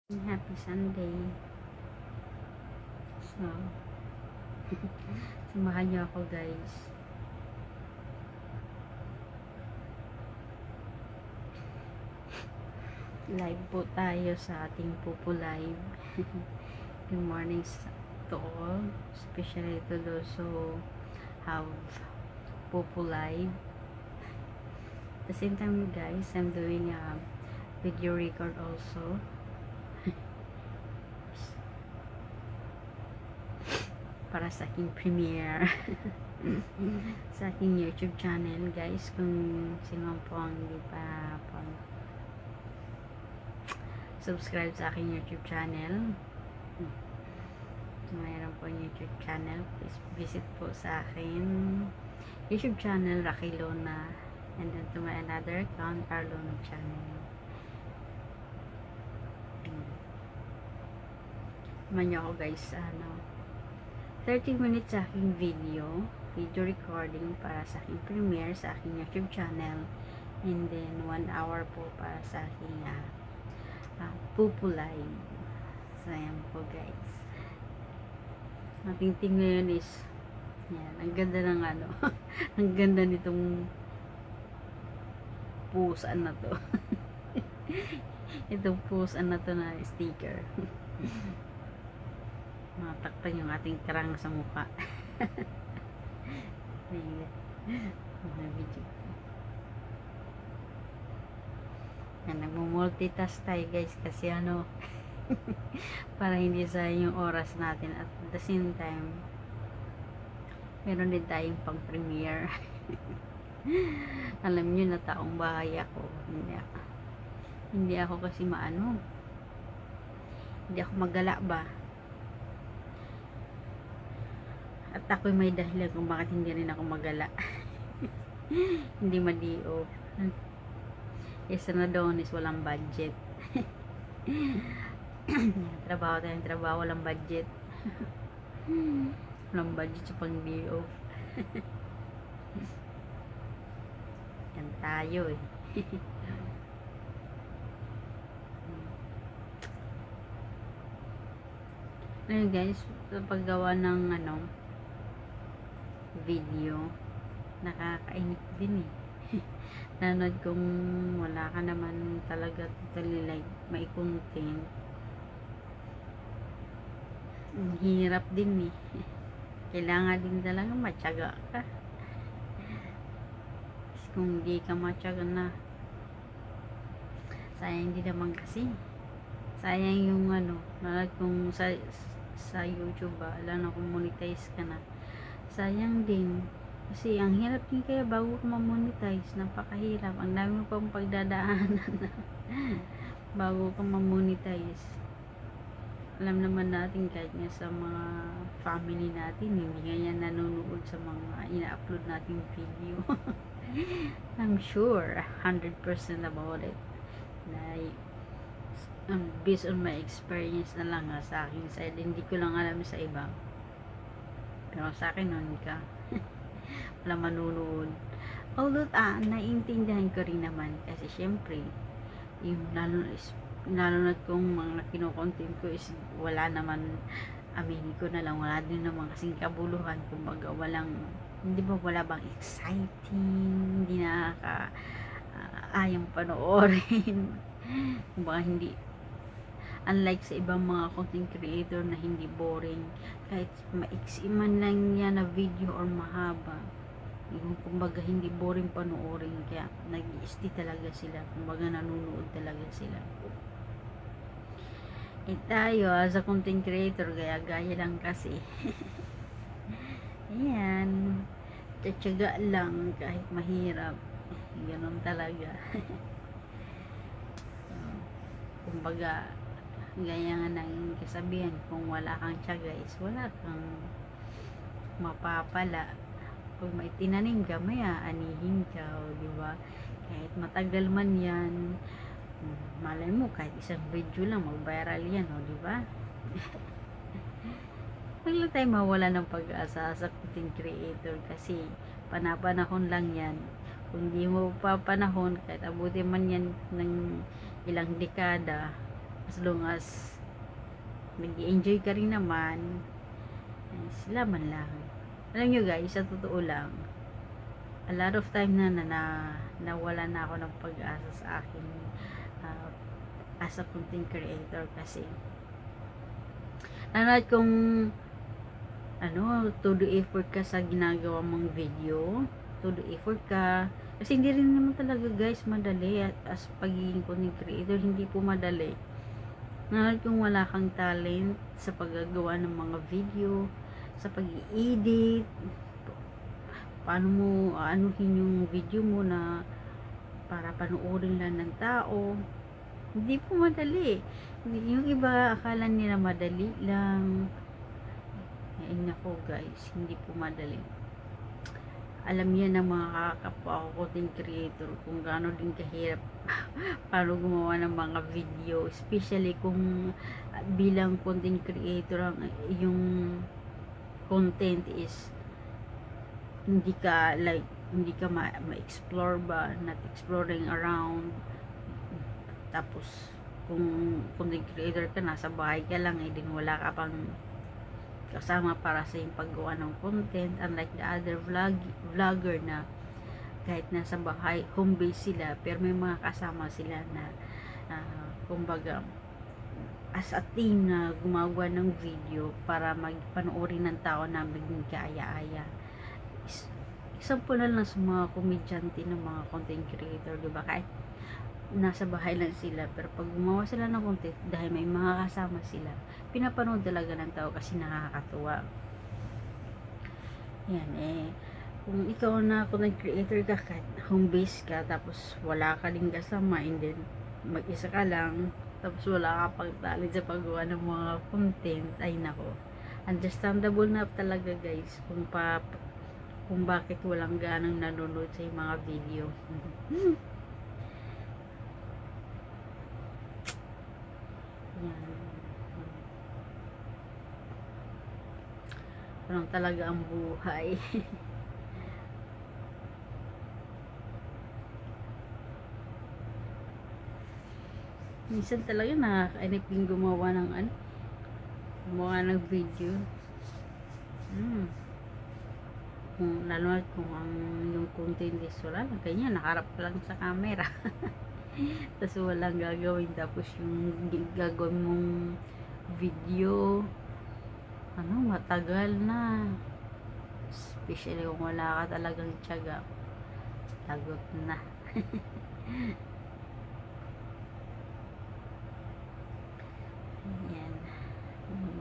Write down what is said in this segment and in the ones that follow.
Happy Sunday. So, samahan niyo ako guys. Live po tayo sa ating Pupu Live. Good morning to all. Especially to those who have Pupu Live. At the same time guys, I'm doing a video record also. Para sa aking premiere. Sa aking YouTube channel guys, kung sino po ang hindi pa subscribe sa aking YouTube channel, mayroon po YouTube channel, please visit po sa akin YouTube channel, Rocky Lona, and then to my another account, Arlona channel. Naman niyo ako guys sa 30 minutes sa aking video recording para sa aking premiere sa aking YouTube channel, and then 1 hour po para sa aking Pupu Live. So ayan po guys, ating team ngayon is yan, ang ganda ng ang ganda nitong pusaan na to. Itong pusaan na to na sticker. Matakpan yung ating karang sa mukha. Yan, nagmo-multitask tayo guys kasi para hindi sayang yung oras natin, at the same time meron din tayong pang premiere. Alam nyo na, taong bahay ako, hindi ako kasi hindi ako magala ba, at ako'y may dahilan kung bakit hindi rin ako magala. Hindi ma-DO. Isa na doon is walang budget. Trabaho tayong trabaho, walang budget. Walang budget sa pang-DO. Yan tayo eh. Ayun guys, sa paggawa ng video, nakakainip din eh. Nanood kung wala ka naman talaga totally like may content, hirap din eh. Kailangan din talaga matyaga ka. Kung di ka matyaga na, sayang din naman kasi. Sayang yung nanood kung sa YouTube alam na kung monetize ka na, sayang din kasi ang hirap din kaya bago ka ma-monetize. Napakahirap, ang dami mo pang pagdadaanan bago ka ma-monetize. Alam naman natin kahit nga sa mga family natin, hindi ganyan nanonood sa mga ina-upload nating video. I'm sure 100% about it na based on my experience na lang sa aking side. Hindi ko lang alam sa iba, pero sa akin nun ka wala manunood. Although naiintindihan ko rin naman kasi syempre yung lalo kung mga kinokontent ko is wala naman, aminin ko na lang, wala din naman kasing kabuluhan. Kumbaga hindi ba, wala bang exciting, hindi ayang panoorin. Kumbaga hindi, unlike sa ibang mga content creator na hindi boring, kahit maiksi man lang yan na video or mahaba, yung kumbaga hindi boring panoorin, kaya nag-i-stay talaga sila, kumbaga nanonood talaga sila. Tayo as a content creator, gaya lang kasi. Ayan, tiyatsaga lang kahit mahirap, ganun talaga. Kumbaga gaya nga ng kasabihan, kung wala kang tiyaga is wala kang mapapala. Pag may tinanim ka, maya anihin ka, diba? Kahit matagal man yan, malay mo kahit isang video lang mag-viral yan, diba? Huwag lang tayo mawala ng pag-asa sa content creator kasi panapanahon lang yan. Kung di mo papanahon, kahit abuti man yan ng ilang dekada, as long as nag-enjoy ka rin naman, sila man lang. Alam nyo guys, sa totoo lang, a lot of time nawala na ako ng pag-asa sa akin as a content creator, kasi nanat kung todo effort ka sa ginagawa mong video, todo effort ka, kasi hindi rin naman talaga guys madali as pagiging content creator. Hindi po madali. Nanat kung wala kang talent sa paggagawa ng mga video, sa pag-i-edit, paano mo anuhin yung video mo na para panoorin lang ng tao, hindi po madali. Yung iba akala nila madali lang. Ay nako guys, hindi po madali. Alam yan ng mga kakapwa ko content creator kung gaano din kahirap paano gumawa ng mga video, especially kung bilang content creator yung content is hindi ka ma-explore ba, not exploring around. Tapos kung content creator ka, nasa bahay ka lang, din wala ka pang kasama para sa yung paggawa ng content, unlike the other vlogger na kahit nasa bahay, home base sila, pero may mga kasama sila na kumbaga as a team na gumagawa ng video para magpanoorin ng tao na maging kaaya-aya. Example na lang sa mga komedyante ng mga content creator, diba? Kahit nasa bahay lang sila, pero pag gumawa sila ng content, dahil may mga kasama sila, pinapanood talaga ng tao kasi nakakatuwa. Yan kung ikaw na content creator ka, kahit home base ka, tapos wala ka din kasama, and then mag-isa ka lang, tapos wala ka pang talent sa paggawa ng mga content, ay nako, understandable na talaga guys kung bakit walang ganang nanonood sa mga video. Yan. Parang talaga ang buhay. Minsan talaga nakakainip din gumawa ng video. Lalo na kung yung content is wala lang, kanya nakaharap lang sa camera. Tapos walang gagawin, tapos yung gagawin mong video matagal na, especially kung wala ka talagang tiyaga, lagot na.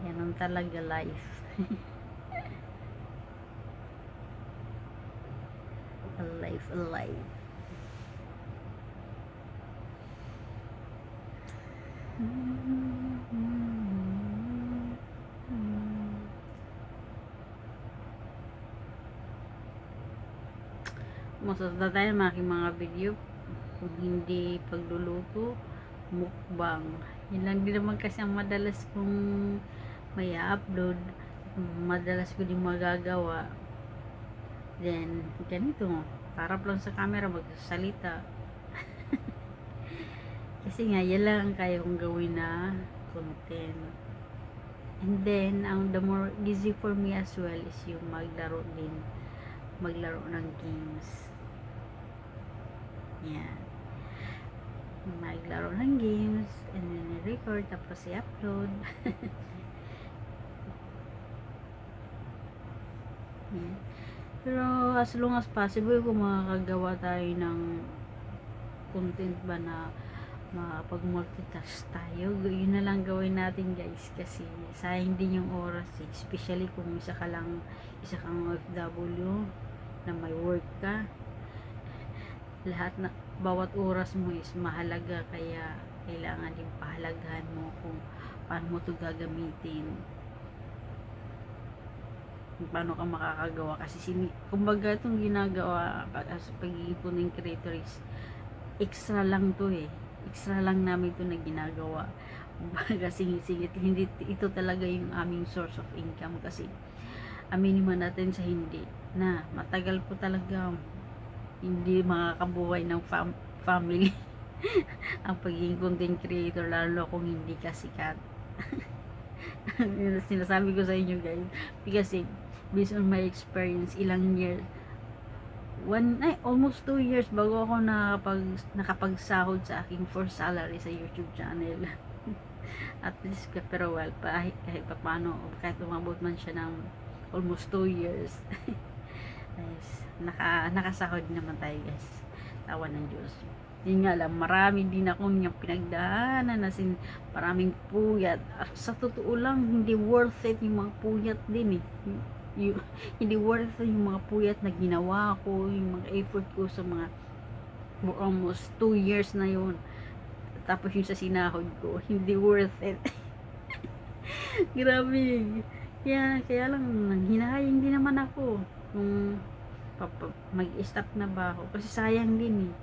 Yan talaga life. alive. Most of the time aking mga video, kung hindi pagluluto, mukbang, yun lang din naman kasi ang madalas kong may upload, madalas ko din magagawa. Then ganito, harap lang sa camera magsasalita. Kasi nga yan lang ang kaya kong gawin na content. And then the more easy for me as well is yung maglaro ng games. Yan, maglaro ng games and then record, tapos i-upload. Yan. Pero as long as possible, kung makakagawa tayo ng content ba na makapag-multitask tayo, yun na lang gawin natin guys, kasi sayang din yung oras especially kung isa kang OFW na may work ka. Bawat oras mo is mahalaga, kaya kailangan din pahalagahan mo kung paano mo ito gagamitin, paano ka makakagawa. Kasi kumbaga itong ginagawa as pagiging content creator is extra lang to extra lang namin ito na ginagawa. Kasi hindi ito talaga yung aming source of income, kasi aminin man natin sa hindi na matagal po talaga hindi makakabuhay ng family. ang pagiging content creator, lalo kung hindi ka sikat. Yun ang sinasabi ko sa inyo guys, kasi based on my experience, ilang years, almost 2 years bago ako nakapagsahod sa aking first salary sa YouTube channel. At least, pero well, kahit pa paano, kahit umabot man siya ng almost 2 years, guys, nakasahod naman tayo guys, tawa ng Diyos. Yun nga lang, marami din ako niyang pinagdaanan, maraming puyat. Sa totoo lang, hindi worth it yung mga puyat din eh. Hindi worth it yung mga puyat na ginawa ko, yung mga effort ko sa mga almost 2 years na yun. Tapos yung sa sinahod ko, hindi worth it. Grabe. Kaya lang, hinahayang din naman ako kung mag-stop na ba ako. Kasi sayang din eh.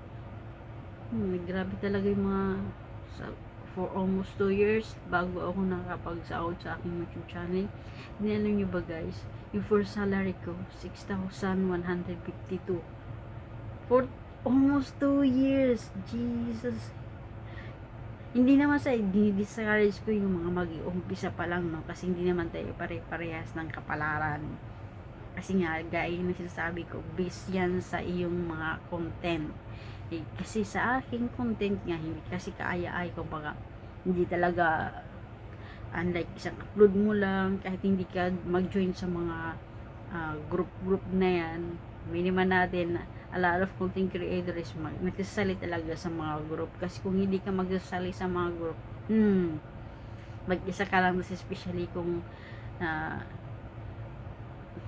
Grabe talaga yung mga for almost 2 years bago ako nakapagsahod sa aking YouTube channel. Alam nyo ba guys, yung first salary ko 6,152 for almost 2 years. Jesus. Hindi naman sa discourage ko yung mga mag-uumpisa pa lang, no, kasi hindi naman tayo pare-parehas ng kapalaran. Kasi nga, gaya na sinasabi ko, based yan sa iyong mga content. Kasi sa aking content nga, hindi kasi kaaya-ay, kumbaga, hindi talaga, unlike isang upload mo lang, kahit hindi ka mag-join sa mga group na yan, minimum natin, a lot of content creators nagsasali talaga sa mga group. Kasi kung hindi ka magsasali sa mga group, mag-isa ka lang, especially kung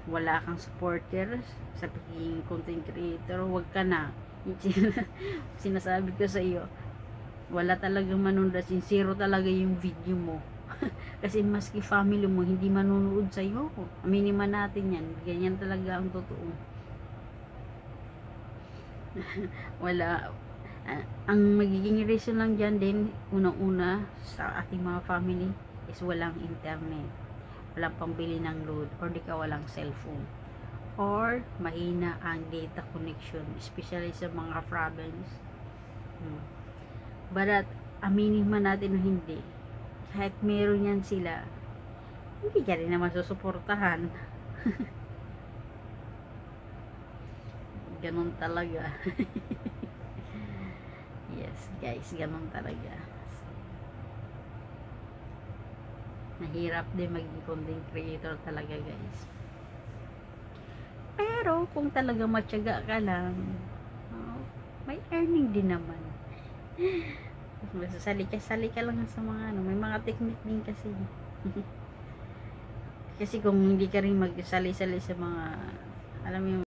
wala kang supporter sa pagiging content creator, wag ka na. Sinasabi ko sa iyo, wala talagang manunod, sincero talaga yung video mo. Kasi maski family mo hindi manunood sa iyo, aminin man natin yan, ganyan talaga ang totoo. Wala, ang magiging reason lang dyan din, unang-una sa ating mga family is walang internet, walang pambili ng load, or di ka walang cellphone, or mahina ang data connection, especially sa mga province. But aminin man natin o hindi, kahit meron yan sila, hindi ka rin naman susuportahan. Ganon talaga. Yes guys, ganon talaga. Nahirap din maging content creator talaga guys. Pero kung talaga matyaga ka lang, may earning din naman. Sali ka lang sa mga may mga technique din kasi. Kasi kung hindi ka rin magsali-sali sa mga, alam mo yung